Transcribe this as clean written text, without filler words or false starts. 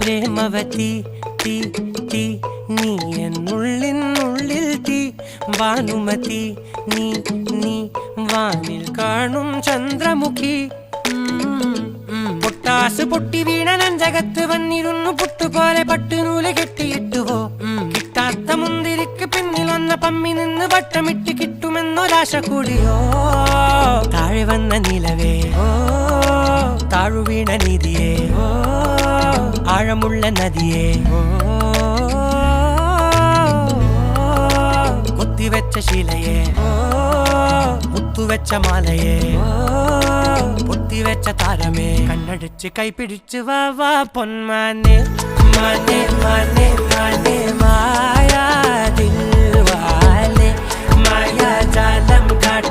പ്രേമവതി തീ തീ നീ എന്നുള്ളിൽ തീ ഭാനുമതി നീ നീ വാനിൽ കാണും ചന്ദ്രമുഖി പൊട്ടാസ് പൊട്ടി വീണ നെഞ്ചകത്ത് വന്നിരുന്നു പുട്ടുപോലെ പട്ടുനൂല് കെട്ടിയിട്ടുവോ കിട്ടാത്ത മുന്തിരിക്ക് പിന്നിൽ വന്ന പമ്മി നിന്ന് വട്ടമിട്ട് കിട്ടുമെന്നൊരാശ കൂടിയോ താഴെ വന്ന നിലവേ താഴു വീണ നിധിയേ ആഴമുള്ള നദിയേ കൊത്തിവെച്ച ശിലയേ മുത്തുവെച്ച മാലയേ പൊത്തിവെച്ച താരമേ കണ്ണടിച്ച് കൈപിടിച്ച് വാ വാ പൊന്മാനെ മാനെ മാനെ മാനെ മായാ ദിൽവാലെ മായാ ജാലം കാട്ടി